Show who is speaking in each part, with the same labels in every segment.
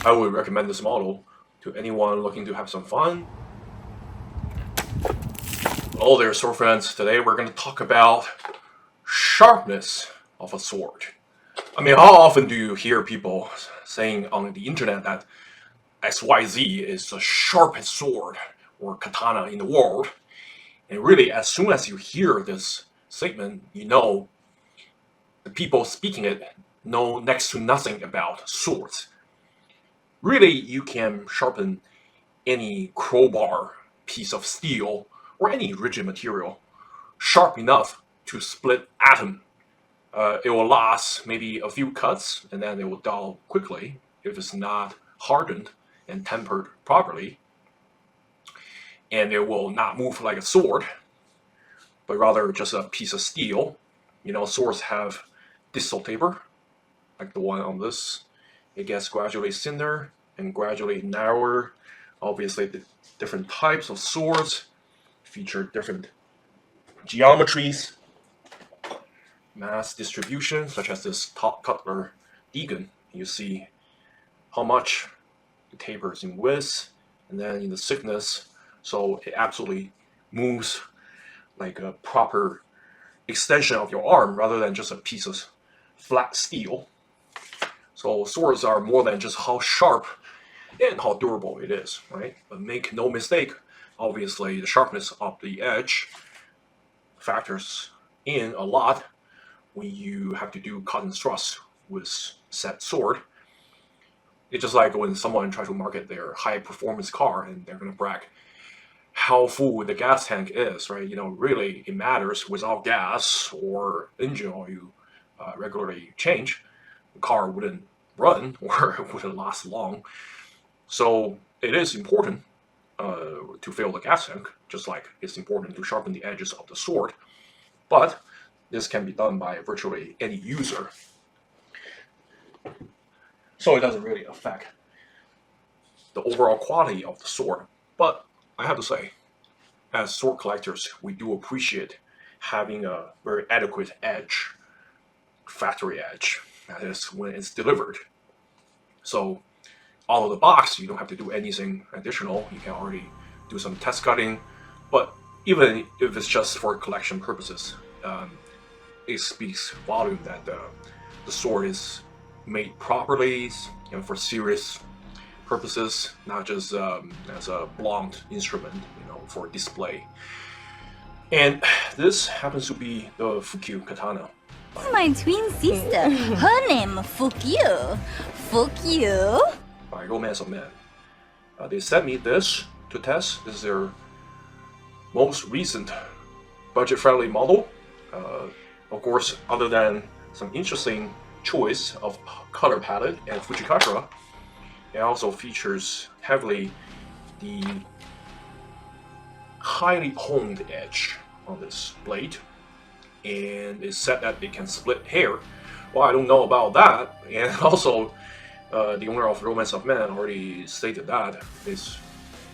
Speaker 1: I would recommend this model to anyone looking to have some fun. Hello there, sword friends. Today we're going to talk about sharpness of a sword. I mean, how often do you hear people saying on the internet that XYZ is the sharpest sword or katana in the world? And really, as soon as you hear this statement, you know the people speaking it know next to nothing about swords. Really, you can sharpen any crowbar, piece of steel, or any rigid material sharp enough to split atom. It will last maybe a few cuts and then it will dull quickly if it's not hardened and tempered properly. And it will not move like a sword, but rather just a piece of steel. You know, swords have distal taper, like the one on this. It gets gradually thinner and gradually narrower. Obviously, the different types of swords feature different geometries, mass distribution, such as this top cutler Deegan. You see how much it tapers in width and then in the thickness, so it absolutely moves like a proper extension of your arm rather than just a piece of flat steel. So swords are more than just how sharp and how durable it is, right? But make no mistake, obviously the sharpness of the edge factors in a lot when you have to do cut and thrust with said sword. It's just like when someone tries to market their high performance car and they're gonna brag how full the gas tank is, right? You know, really it matters. Without gas or engine oil you regularly change, the car wouldn't run or wouldn't last long. So it is important to fill the gas tank, just like it's important to sharpen the edges of the sword. But this can be done by virtually any user. So it doesn't really affect the overall quality of the sword. But I have to say, as sword collectors, we do appreciate having a very adequate edge, factory edge, that is when it's delivered. So out of the box, you don't have to do anything additional. You can already do some test cutting, but even if it's just for collection purposes, it speaks volume that the sword is made properly, you know, for serious purposes, not just as a blunt instrument, you know, for display. And this happens to be the Fuku Katana.
Speaker 2: This is my twin sister. Her name Fukyo. Fukyo.
Speaker 1: By Romance of Man. They sent me this to test. This is their most recent budget-friendly model. Of course, other than some interesting choice of color palette and Fujikatra, it also features heavily the highly honed edge on this blade, and it's said that it can split hair. Well, I don't know about that, and also the owner of Romance of Man already stated that it's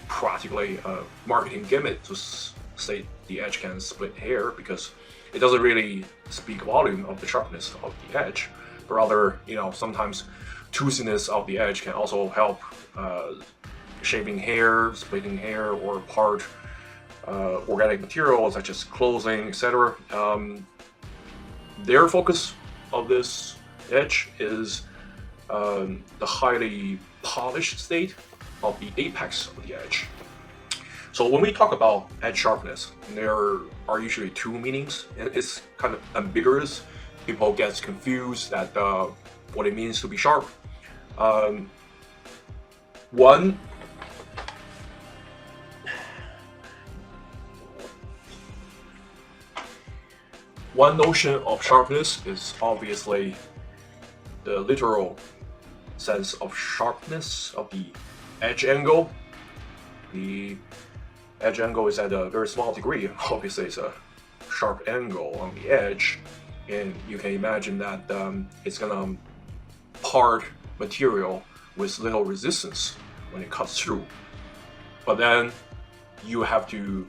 Speaker 1: practically a marketing gimmick to state the edge can split hair, because it doesn't really speak volume of the sharpness of the edge, but rather, you know, sometimes toothiness of the edge can also help shaving hair, splitting hair, or part organic materials such as clothing, etc. Their focus of this edge is the highly polished state of the apex of the edge. So when we talk about edge sharpness, there are usually two meanings. It's kind of ambiguous. People get confused at what it means to be sharp. One notion of sharpness is obviously the literal sense of sharpness of the edge angle. The edge angle is at a very small degree. Obviously, it's a sharp angle on the edge, and you can imagine that it's gonna part material with little resistance when it cuts through. But then you have to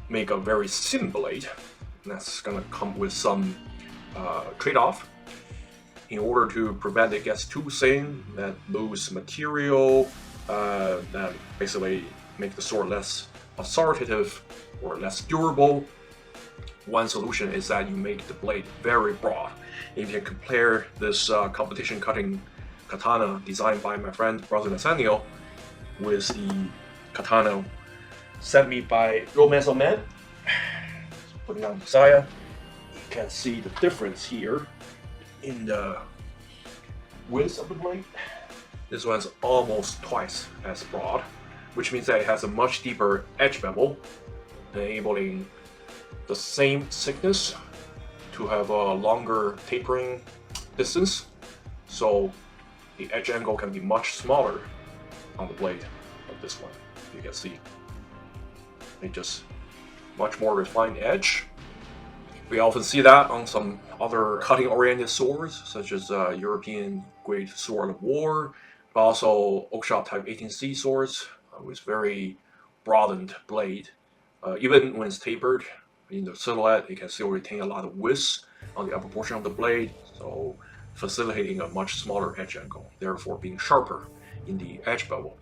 Speaker 1: make a very thin blade. That's gonna come with some trade-off. in order to prevent it gets too thin, that lose material, that basically make the sword less authoritative or less durable. One solution is that you make the blade very broad. If you compare this competition cutting katana designed by my friend brother Nathaniel with the katana sent me by Romance of Man, putting on Messiah, you can see the difference here in the width of the blade. This one's almost twice as broad, which means that it has a much deeper edge bevel, enabling the same thickness to have a longer tapering distance, so the edge angle can be much smaller on the blade of this one. You can see it just much more refined edge. We often see that on some other cutting-oriented swords, such as European Great Sword of War, but also Oakshott Type 18C swords with very broadened blade. Even when it's tapered in the silhouette, it can still retain a lot of width on the upper portion of the blade, so facilitating a much smaller edge angle, therefore being sharper in the edge bevel.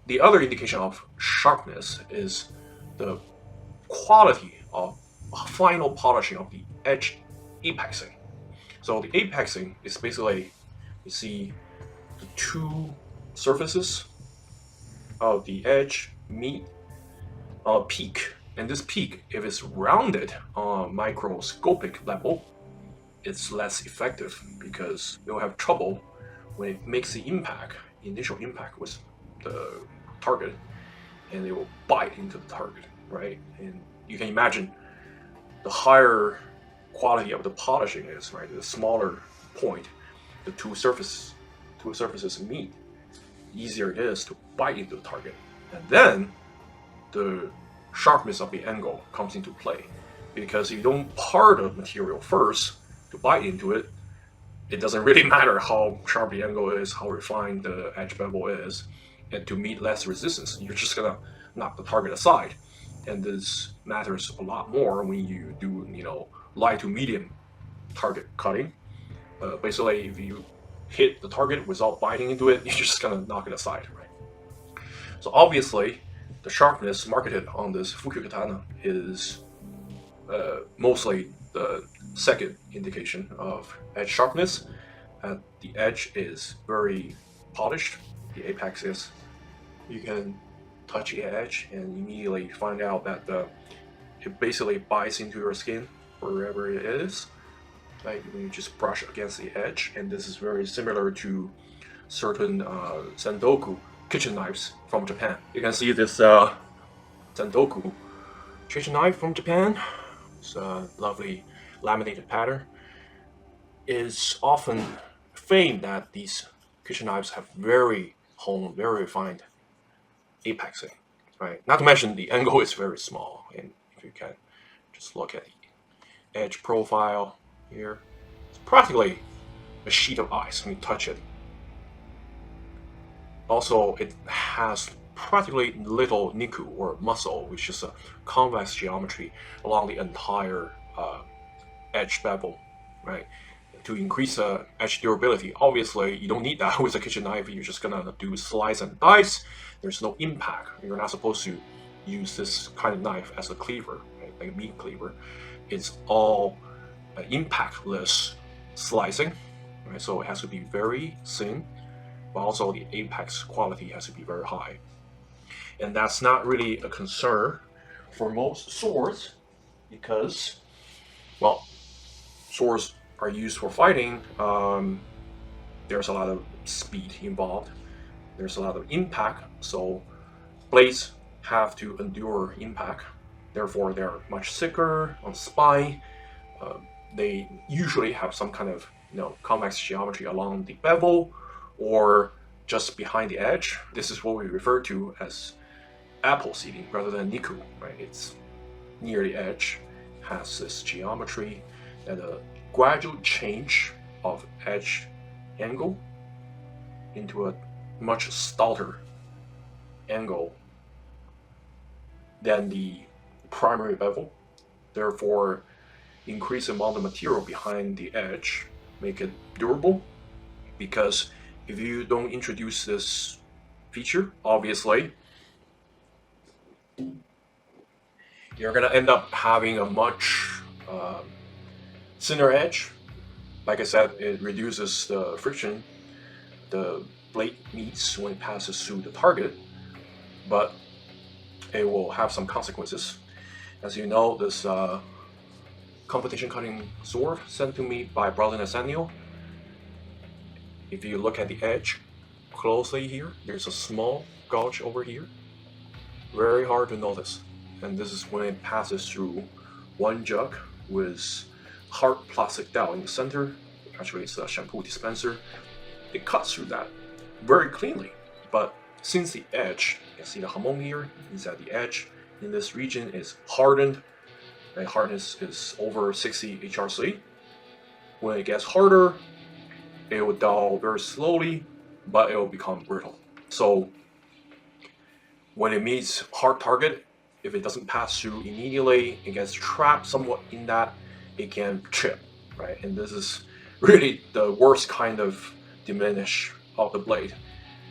Speaker 1: The other indication of sharpness is the quality of final polishing of the edge apexing. So the apexing is basically, you see the two surfaces of the edge meet a peak, and this peak, if it's rounded on a microscopic level, it's less effective because you'll have trouble when it makes the initial impact with the target, and it will bite into the target, right? And you can imagine the higher quality of the polishing is, right? The smaller point the two surfaces meet, the easier it is to bite into the target. And then the sharpness of the angle comes into play, because if you don't part the material first to bite into it, it doesn't really matter how sharp the angle is, how refined the edge bevel is, and to meet less resistance, you're just gonna knock the target aside. And this matters a lot more when you do, light to medium target cutting. Basically, if you hit the target without biting into it, you're just gonna knock it aside, right? So obviously, the sharpness marketed on this Fuku Katana is mostly the second indication of edge sharpness. The edge is very polished, the apex is. You can touch the edge and immediately find out that it basically bites into your skin wherever it is, like when you just brush against the edge. And this is very similar to certain sendoku kitchen knives from Japan. You can see this sendoku kitchen knife from Japan. It's a lovely laminated pattern. It's often famed that these kitchen knives have very honed, very refined apexing, right? Not to mention the angle is very small, and if you can just look at the edge profile here, it's practically a sheet of ice when you touch it. Also, it has practically little niku or muscle, which is a convex geometry along the entire edge bevel, right? To increase edge durability. Obviously, you don't need that with a kitchen knife. You're just gonna do slice and dice. There's no impact. You're not supposed to use this kind of knife as a cleaver, right? Like a meat cleaver. It's all impactless slicing, right? So it has to be very thin, but also the apex quality has to be very high. And that's not really a concern for most swords, because, well, swords are used for fighting. There's a lot of speed involved. There's a lot of impact, so blades have to endure impact. Therefore, they're much thicker on the spine. They usually have some kind of convex geometry along the bevel or just behind the edge. This is what we refer to as apple seating rather than niku, right? It's near the edge, has this geometry and a gradual change of edge angle into a much stouter angle than the primary bevel. Therefore, increase the amount of material behind the edge make it durable, because if you don't introduce this feature, obviously you're gonna end up having a much thinner edge. Like I said, it reduces the friction the blade meets when it passes through the target, but it will have some consequences. As you know, this competition cutting sword sent to me by brother Nathaniel, if you look at the edge closely here, there's a small gouge over here. Very hard to notice. And this is when it passes through one jug with hard plastic dowel in the center. Actually, it's a shampoo dispenser. It cuts through that very cleanly. But since the edge, you can see the hamon here, is at the edge in this region is hardened. The hardness is over 60 HRC. When it gets harder, it will dull very slowly, but it will become brittle. So when it meets hard target, if it doesn't pass through immediately, it gets trapped somewhat in that, it can chip, right? And this is really the worst kind of diminish of the blade.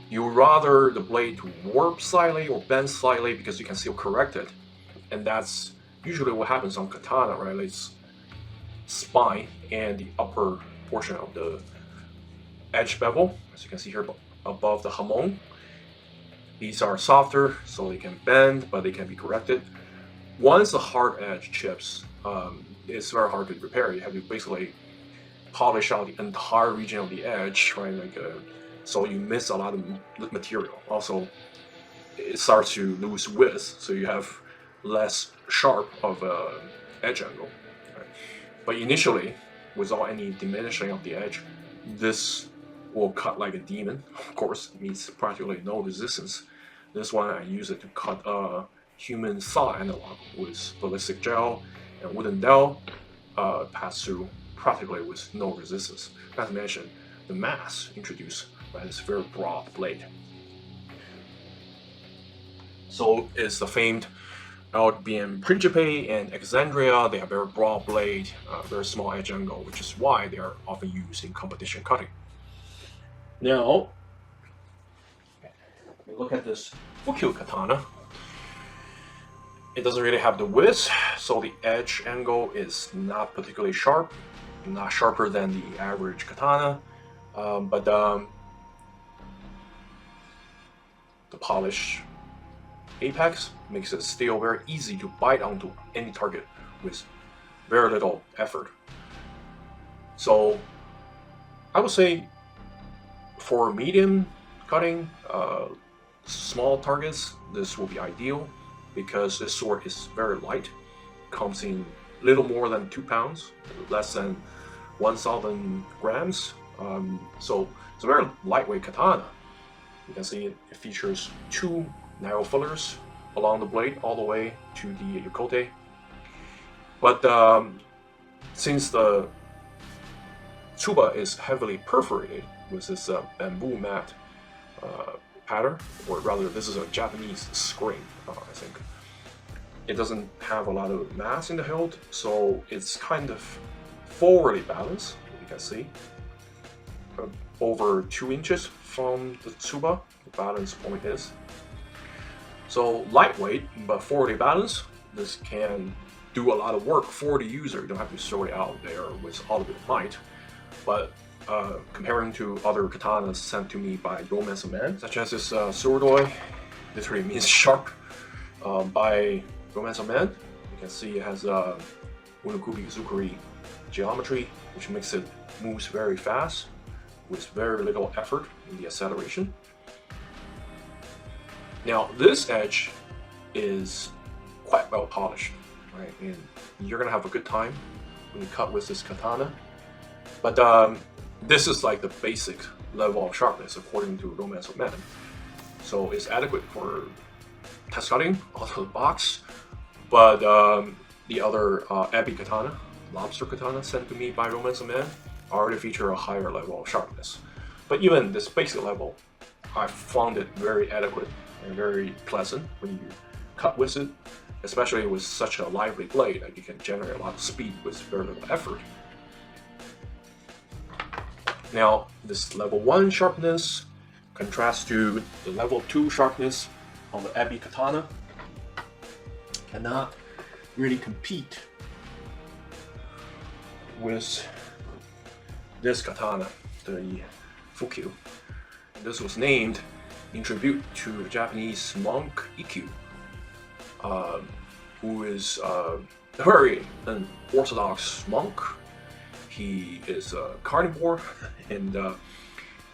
Speaker 1: You would rather the blade to warp slightly or bend slightly because you can still correct it. And that's usually what happens on katana, right? It's spine and the upper portion of the edge bevel, as you can see here above the hamon. These are softer, so they can bend, but they can be corrected. Once the hard edge chips, it's very hard to repair. You have to basically polish out the entire region of the edge, right? So you miss a lot of material. Also, it starts to lose width, so you have less sharp of edge angle. Right? But initially, without any diminishing of the edge, this will cut like a demon. Of course, it means practically no resistance. This one I use it to cut a human saw analog with ballistic gel and wooden dowel, pass through practically with no resistance. Not to mention the mass introduced by this very broad blade. So it's the famed LBM Principe and Alexandria. They have very broad blade, very small edge angle, which is why they are often used in competition cutting. Now, we look at this Fukyo Katana. It doesn't really have the width, so the edge angle is not particularly sharp, not sharper than the average katana, but the polished apex makes it still very easy to bite onto any target with very little effort. So I would say for medium cutting, small targets, this will be ideal because this sword is very light, comes in little more than 2 pounds, less than 1,000 grams. So it's a very lightweight katana. You can see it features 2 narrow fillers along the blade all the way to the yokote. But since the tsuba is heavily perforated with this bamboo mat pattern, or rather this is a Japanese screen, I think. It doesn't have a lot of mass in the hilt, so it's kind of forwardly balanced, you can see. Over 2 inches from the tsuba, the balance point is. So lightweight, but forwardly balanced, this can do a lot of work for the user. You don't have to throw it out there with all of your might. But comparing to other katanas sent to me by Romance of Man, such as this Surdoi, literally means sharp, by Romance of Man, you can see it has Unukubi Zukuri geometry, which makes it moves very fast with very little effort in the acceleration. Now this edge is quite well polished, right? And you're gonna have a good time when you cut with this katana. But this is like the basic level of sharpness according to Romance of Man. So it's adequate for test cutting out of the box. But the other Abbey katana, lobster katana sent to me by Romance of Man, already feature a higher level of sharpness. But even this basic level, I found it very adequate and very pleasant when you cut with it, especially with such a lively blade that you can generate a lot of speed with very little effort. Now, this level 1 sharpness contrasts to the level 2 sharpness on the Abbey Katana. Cannot really compete with this katana, the Fukyo. This was named in tribute to the Japanese monk Ikkyu, who is a very unorthodox monk. He is a carnivore and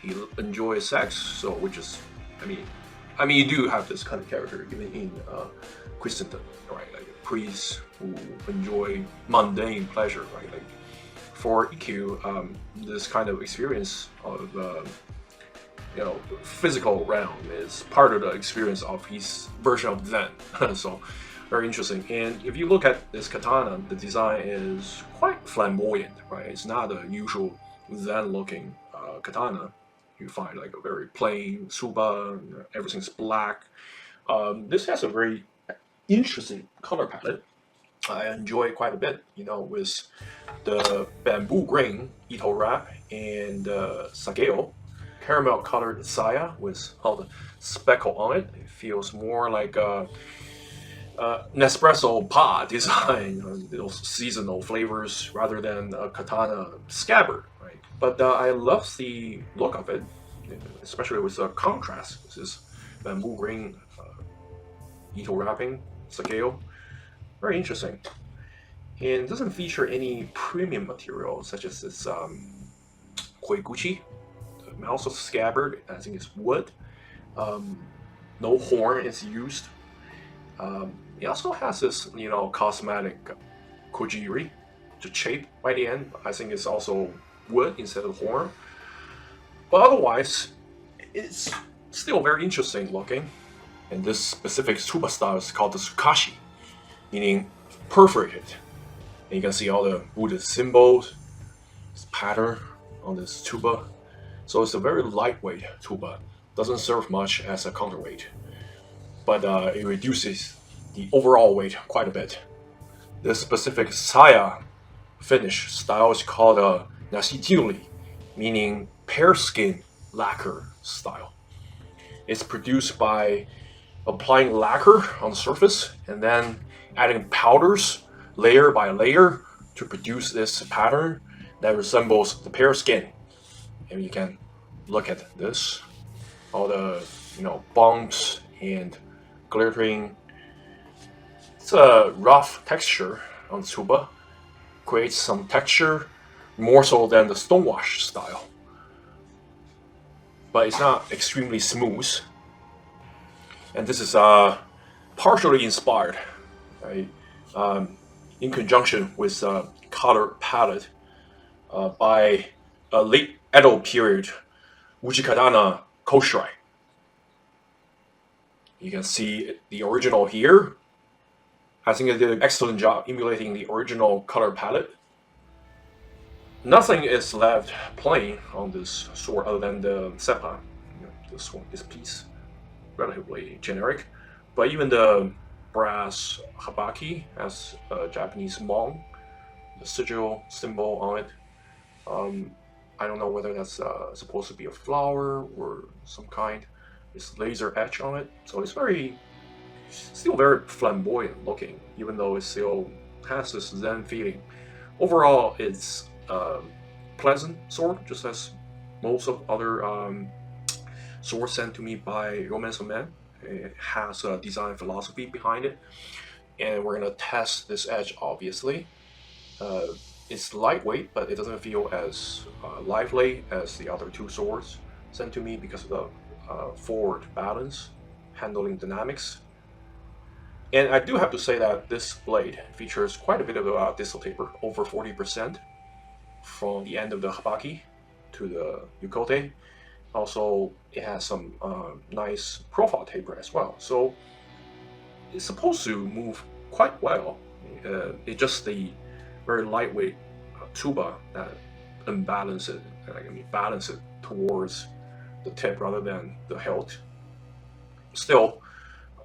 Speaker 1: he enjoys sex. So, which is, I mean, you do have this kind of character even in Christendom, right? Like priests who enjoy mundane pleasure, right? Like for Ikkyu, this kind of experience of physical realm is part of the experience of his version of Zen. So very interesting. And if you look at this katana, the design is quite flamboyant, right? It's not a usual Zen looking katana. You find like a very plain tsuba, everything's black. This has a very interesting color palette. I enjoy it quite a bit, with the bamboo grain ito wrap and sageo, caramel colored saya with all the speckle on it. It feels more like a Nespresso pod design, those seasonal flavors rather than a katana scabbard, right? But I love the look of it, especially with the contrast. This is bamboo grain ito wrapping, sageo. Very interesting. And it doesn't feature any premium material such as this koiguchi, the mouse of scabbard. I think it's wood. No horn is used. It also has this, cosmetic kojiri, the shape by the end. I think it's also wood instead of horn. But otherwise, it's still very interesting looking. And this specific tsuba style is called the tsukashi, meaning perforated. And you can see all the Buddhist symbols, this pattern on this tuba. So it's a very lightweight tuba. Doesn't serve much as a counterweight, but it reduces the overall weight quite a bit. This specific saya finish style is called nashijinuri, meaning pear skin lacquer style. It's produced by applying lacquer on the surface and then adding powders layer by layer to produce this pattern that resembles the pear skin. And you can look at this, all the bumps and glittering. It's a rough texture on tsuba, creates some texture more so than the stonewash style, but it's not extremely smooth. And this is partially inspired, right, in conjunction with color palette by a late Edo period Fuku Katana Koshirai. You can see the original here. I think it did an excellent job emulating the original color palette. Nothing is left plain on this sword other than the seppa. This piece, relatively generic, but even the brass habaki has a Japanese mon, the sigil symbol on it. I don't know whether that's supposed to be a flower or some kind. It's laser etch on it, so it's still very flamboyant looking, even though it still has this Zen feeling. Overall, it's pleasant sword, just as most of other swords sent to me by Romance of Man. It has a design philosophy behind it, and we're gonna test this edge. Obviously, it's lightweight, but it doesn't feel as lively as the other two swords sent to me because of the forward balance, handling dynamics. And I do have to say that this blade features quite a bit of distal taper, over 40%, from the end of the habaki to the yokote. Also, it has some nice profile taper as well. So it's supposed to move quite well. It's just the very lightweight tsuba that unbalances it, balance it towards the tip rather than the hilt. Still,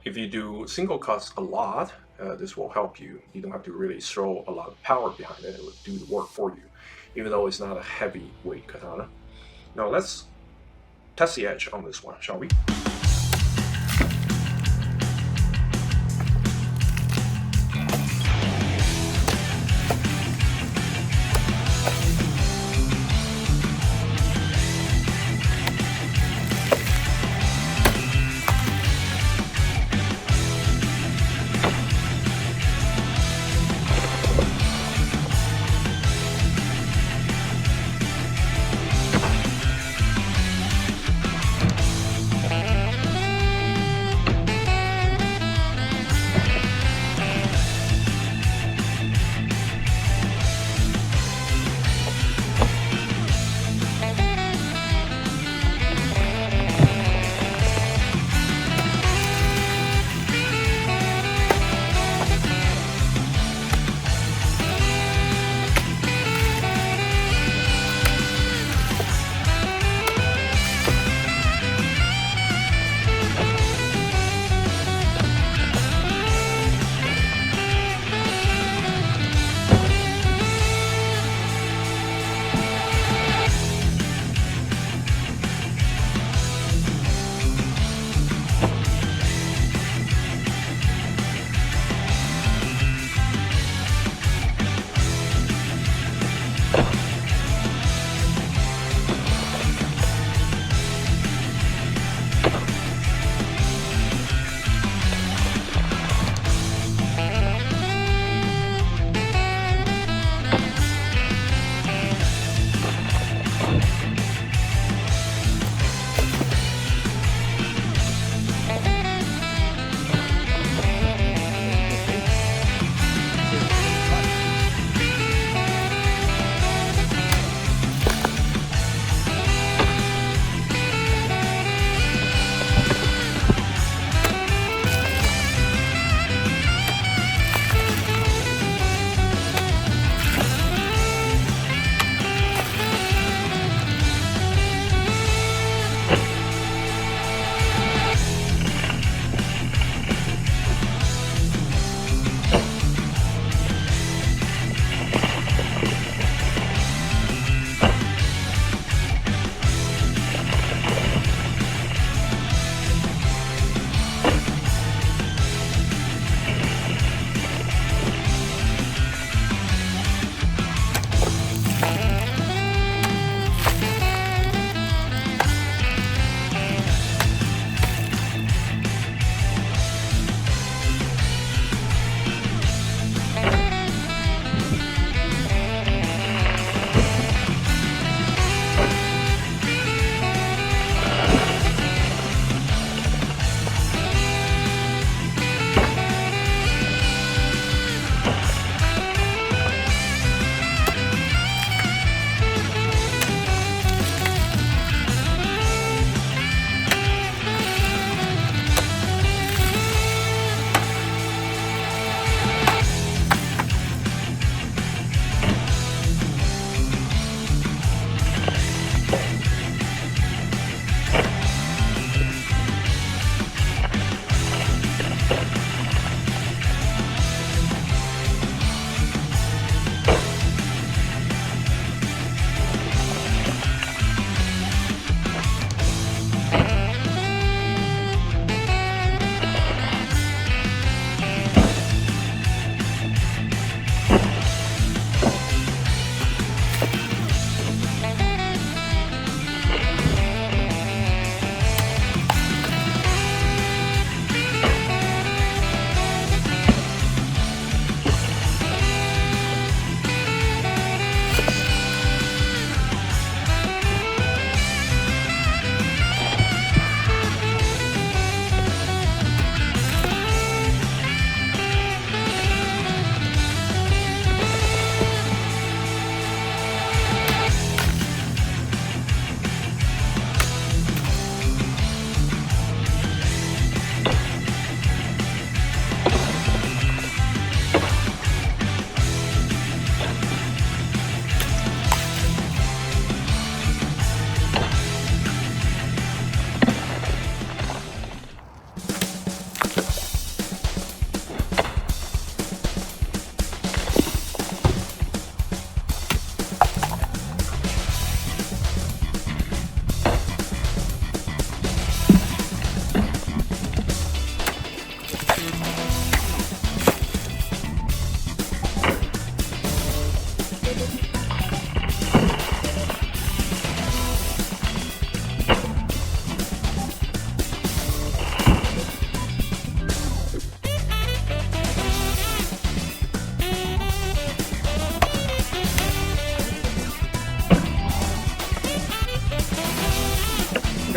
Speaker 1: if you do single cuts a lot, this will help you. You don't have to really throw a lot of power behind it. It will do the work for you, even though it's not a heavyweight katana. Now let's test the edge on this one, shall we?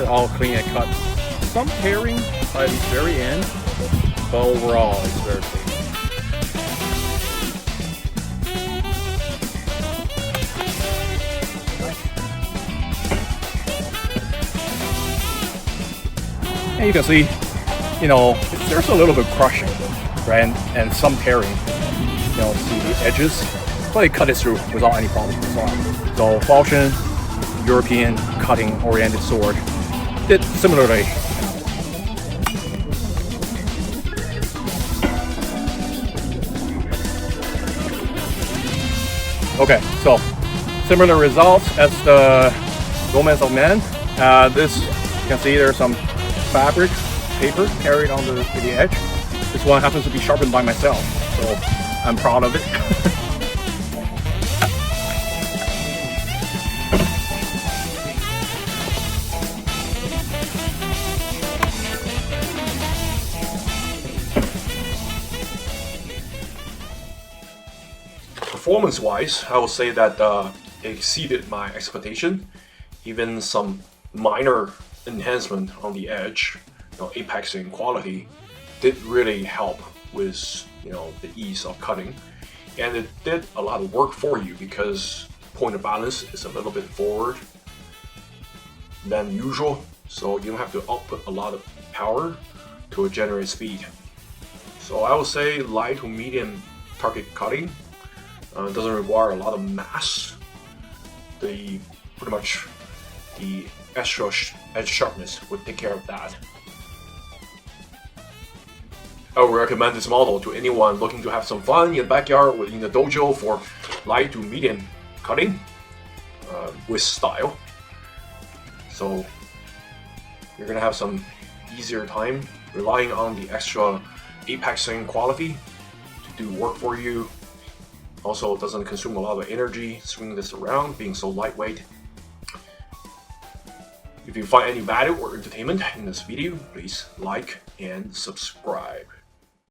Speaker 3: All clean and cut. Some tearing at the very end, but overall it's very clean. And you can see, there's a little bit crushing, right? And some tearing. See the edges, but it cut it through without any problem. So Falchion, European cutting-oriented sword, did similarly. Okay, so similar results as the Romance of Man. This, you can see there's some fabric, paper carried on the edge. This one happens to be sharpened by myself, so I'm proud of it.
Speaker 1: Performance-wise, I would say that it exceeded my expectation. Even some minor enhancement on the edge, apexing quality, did really help with the ease of cutting, and it did a lot of work for you because point of balance is a little bit forward than usual, so you don't have to output a lot of power to generate speed. So I would say light to medium target cutting. Doesn't require a lot of mass. Pretty much the extra edge sharpness would take care of that. I would recommend this model to anyone looking to have some fun in the backyard or in the dojo for light to medium cutting with style. So you're gonna have some easier time relying on the extra apexing quality to do work for you. Also, it doesn't consume a lot of energy swinging this around, being so lightweight. If you find any value or entertainment in this video, please like and subscribe.